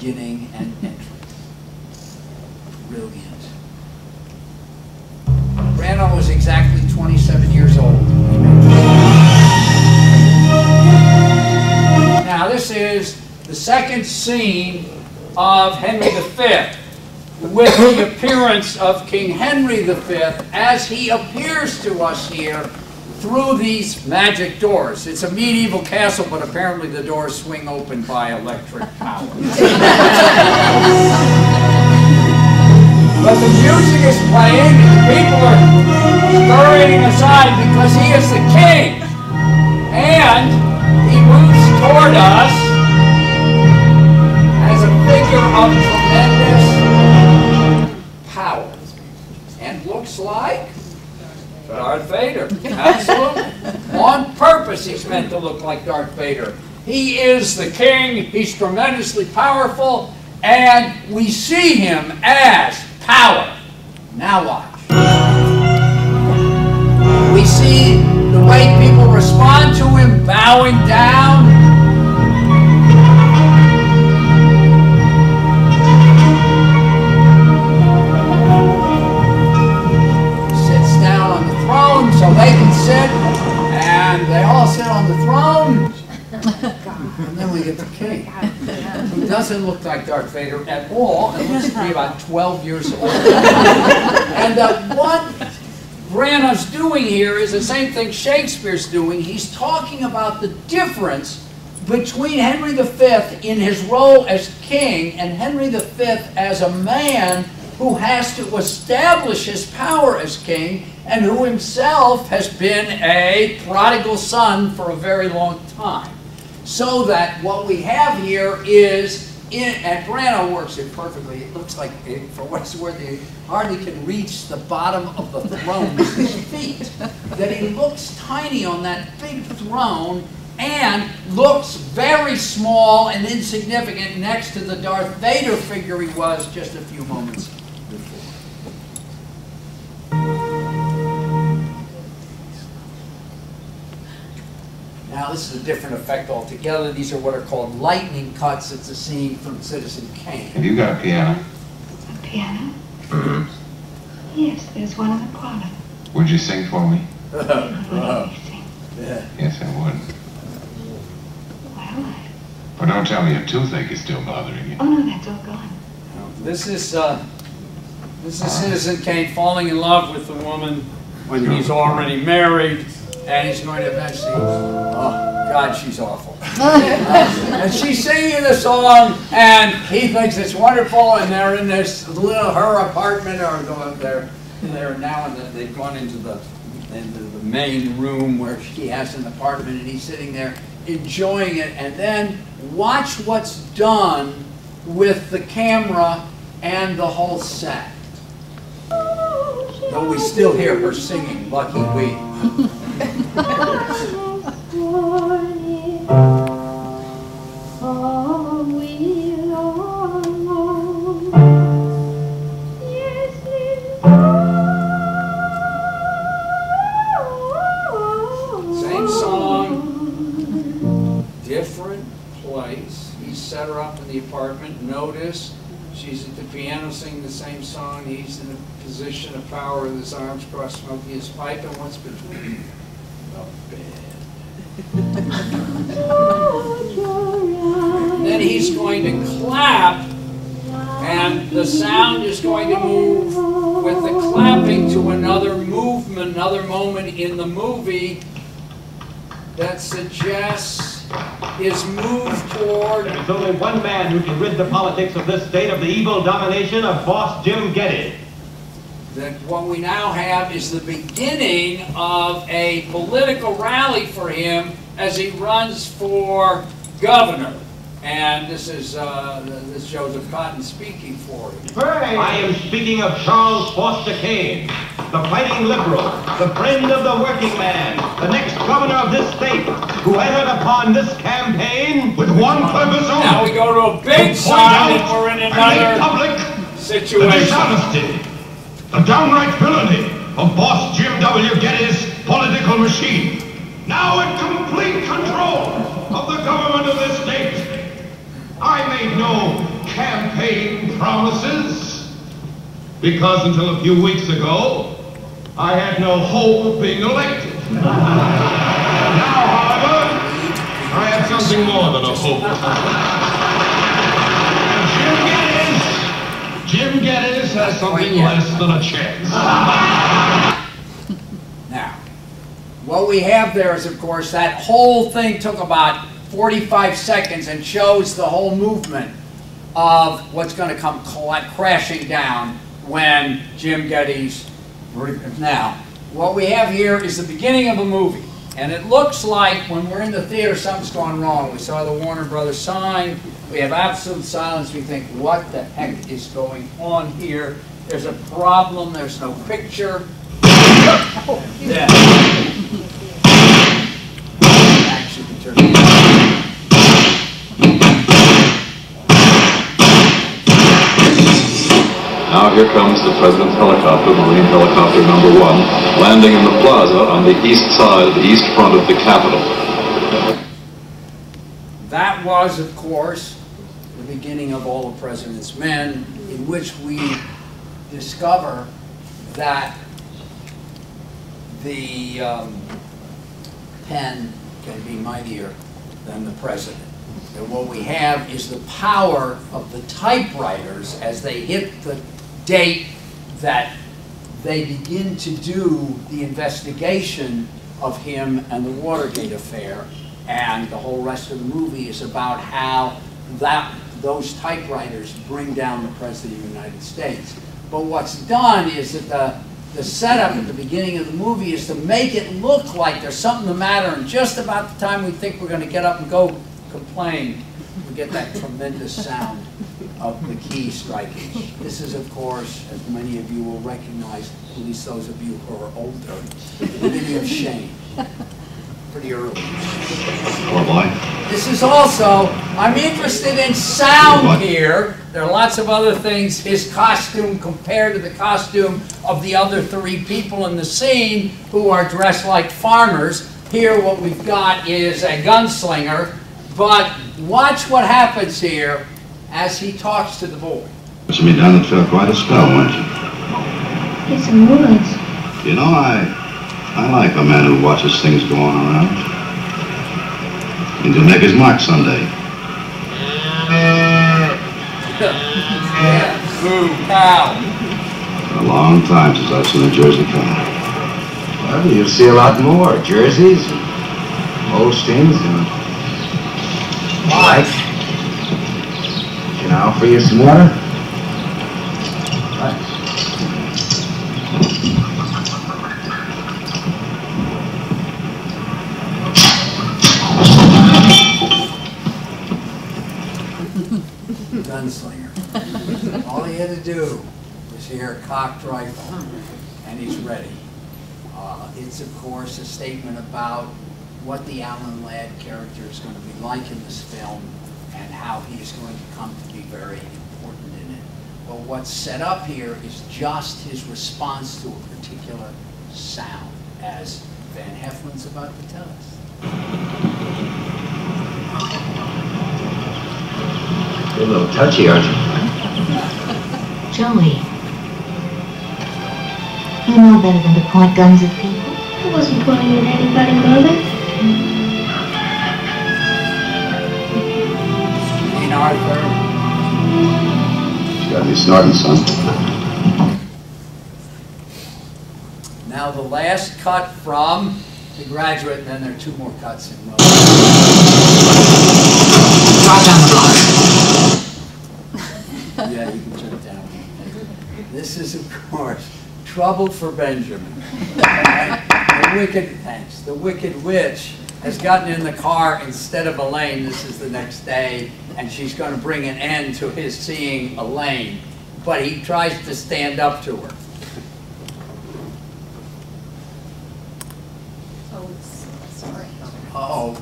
beginning and entrance. Brilliant. Branagh was exactly 27 years old. Now this is the second scene of Henry V, with the appearance of King Henry V as he appears to us here through these magic doors. It's a medieval castle, but apparently the doors swing open by electric power. But the music is playing, and people are scurrying aside because he is the king. And he moves toward us as a figure of tremendous power. And looks like Darth Vader. Absolutely. On purpose he's meant to look like Darth Vader. He is the king, he's tremendously powerful, and we see him as power. Now watch. We see the way people respond to him, bowing down. Sits down on the throne so they can sit, and they all sit on the throne. And then we get the king, who doesn't look like Darth Vader at all, and looks to be about 12 years old. And what Branagh's doing here is the same thing Shakespeare's doing. He's talking about the difference between Henry V in his role as king and Henry V as a man who has to establish his power as king and who himself has been a prodigal son for a very long time. So that what we have here is, and Branagh works it perfectly, it looks like, for what it's worth, he hardly can reach the bottom of the throne with his feet. That he looks tiny on that big throne and looks very small and insignificant next to the Darth Vader figure he was just a few moments before. Now this is a different effect altogether. These are what are called lightning cuts. It's a scene from Citizen Kane. Have you got a piano? A piano? Yes, there's one in the parlor. Would you sing for me? Would you sing? Yeah. Yes, I would. Well, But don't tell me your toothache is still bothering you. oh no, that's all gone. This is Citizen Kane falling in love with the woman when he's already married, and he's going to eventually, oh God, she's awful. And she's singing the song, and he thinks it's wonderful, and they're in this little, her apartment, or they're now, and they've gone into the main room where she has an apartment, and he's sitting there enjoying it, and then watch what's done with the camera and the whole set. Though we still hear her singing, lucky we. Same song, different place. He set her up in the apartment. Notice she's at the piano singing the same song. He's in a position of power with his arms crossed smoking his pipe. And what's between the bed? Then he's going to clap, and the sound is going to move with the clapping to another movement, another moment in the movie that suggests his move toward... There's only one man who can rid the politics of this state of the evil domination of Boss Jim Geddes. That what we now have is the beginning of a political rally for him as he runs for governor. And this is this Joseph Cotton speaking for him. I am speaking of Charles Foster Kane, the fighting liberal, the friend of the working man, the next governor of this state, who entered upon this campaign with one purpose only. Now we go to a big sign and we're in another situation. The dishonesty, the downright villainy of Boss Jim W. Geddes' political machine, now in complete control of the government of this state. I made no campaign promises, because until a few weeks ago, I had no hope of being elected. Now, however, I have something more than a hope. And Jim Geddes has something less than a chance. Now, what we have there is, of course, that whole thing took about 45 seconds and shows the whole movement of what's going to come crashing down when Jim Geddes. Now, what we have here is the beginning of a movie, and it looks like when we're in the theater something's gone wrong. We saw the Warner Brothers sign, we have absolute silence, we think, what the heck is going on here? There's a problem, there's no picture. Yeah. Actually, we turn it on. Now here comes the President's helicopter, Marine Helicopter number 1, landing in the plaza on the east side, the east front of the Capitol. That was, of course, the beginning of All the President's Men, in which we discover that the pen can be mightier than the President. And what we have is the power of the typewriters as they hit the date that they begin to do the investigation of him and the Watergate affair. And the whole rest of the movie is about how those typewriters bring down the President of the United States. But what's done is that the setup at the beginning of the movie is to make it look like there's something the matter, and just about the time we think we're going to get up and go complain, we get that tremendous sound of the key striking. This is, of course, as many of you will recognize, at least those of you who are older, the beginning of Shane. Pretty early. Poor boy. This is also, I'm interested in sound here. There are lots of other things. His costume compared to the costume of the other 3 people in the scene who are dressed like farmers. Here what we've got is a gunslinger, but watch what happens here as he talks to the boy. Puts me down and felt quite a spell, weren't you? Get some words. You know, I like a man who watches things go on around. He'll make his mark someday. Yeah, boo, cow. A long time since I've seen a Jersey cow. Well, you'll see a lot more. Jerseys and Holsteins and like. Can I offer you some water? Thanks. Gunslinger. All he had to do was hear a cocked rifle, and he's ready. It's, of course, a statement about what the Alan Ladd character is going to be like in this film and how he's going to come to be very important in it. But what's set up here is just his response to a particular sound, as Van Heflin's about to tell us. You're a little touchy, aren't you? Joey, you know better than to point guns at people. I wasn't pointing at anybody, Mother. Dean Arthur. You got me snorting, son. Now the last cut from The Graduate, and then there are 2 more cuts in row. Drive down the block. Yeah, you can turn it down. This is, of course, Trouble for Benjamin. Right? The Wicked Witch has gotten in the car instead of Elaine. This is the next day, and she's going to bring an end to his seeing Elaine. But he tries to stand up to her. Oh, sorry. Uh-oh.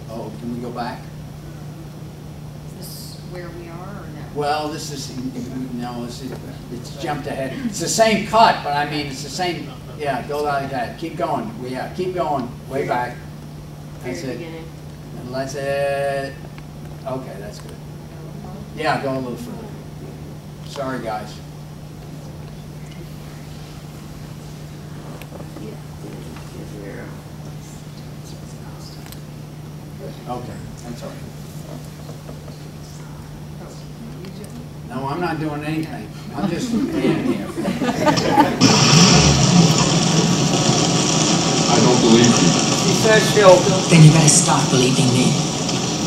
Oh, can we go back? Is this where we are or no? Well, this is, no, it's jumped ahead. It's the same cut, but I mean, it's the same, yeah, go like that. Keep going, yeah, keep going, way back. That's Very it. beginning. And let's it, okay, that's good. Yeah, go a little further. Sorry, guys. Okay, that's all right. No, I'm not doing anything. I'm just being here. I don't believe you. She says she'll... Then you better stop believing me.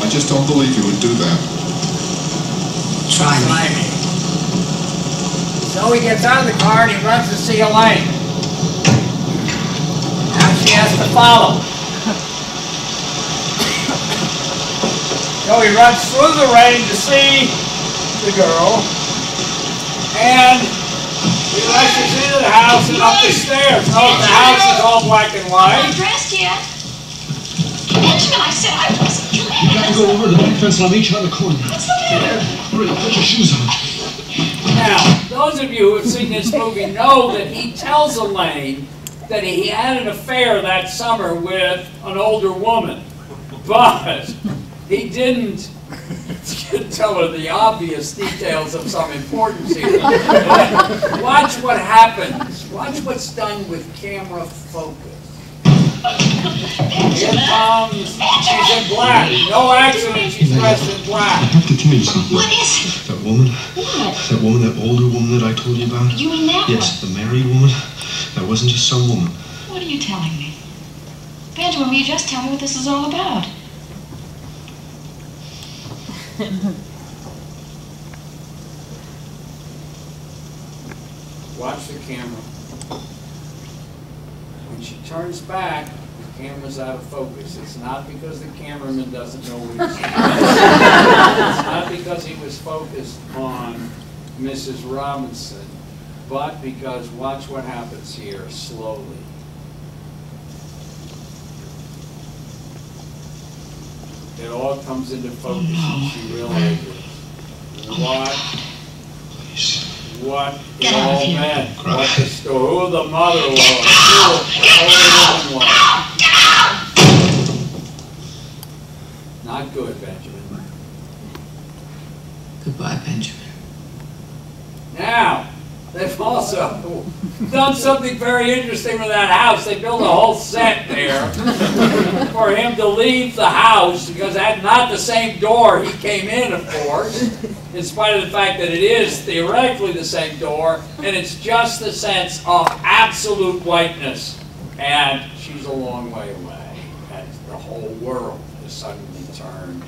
I just don't believe you would do that. Try me. So he gets out of the car and he runs to see Elaine. Now she has to follow. So he runs through the rain to see the girl, and he rushes into the house and up the stairs. Oh, the house is all black and I'm white. not dressed yet. Benjamin, I said I wasn't dressed. You got to go over to the back fence and I'll meet you on the corner. What's the matter? Hurry, put your shoes on. Now, those of you who have seen this movie know that he tells Elaine that he had an affair that summer with an older woman, but he didn't tell her the obvious details of some importance here. Watch what happens. Watch what's done with camera focus. Here comes, she's in black. No accident, she's dressed in I black. have to tell you something. What is it? That woman, What? that woman, that older woman that I told you about? You mean that Yes, the married woman. That wasn't just some woman. one? What are you telling me? Benjamin, will you just tell me what this is all about? Watch the camera. When she turns back, the camera's out of focus. It's not because the cameraman doesn't know what he's doing. It's not because he was focused on Mrs. Robinson, but because watch what happens here slowly. It all comes into focus and she realizes what it all meant, what the story, who the mother was, who the older woman was. Not good, Benjamin. Goodbye, Benjamin. Now, they've also done something very interesting with that house. They built a whole set there for him to leave the house because it had not the same door he came in, of course, in spite of the fact that it is theoretically the same door, and it's just the sense of absolute whiteness. And she's a long way away, and the whole world has suddenly turned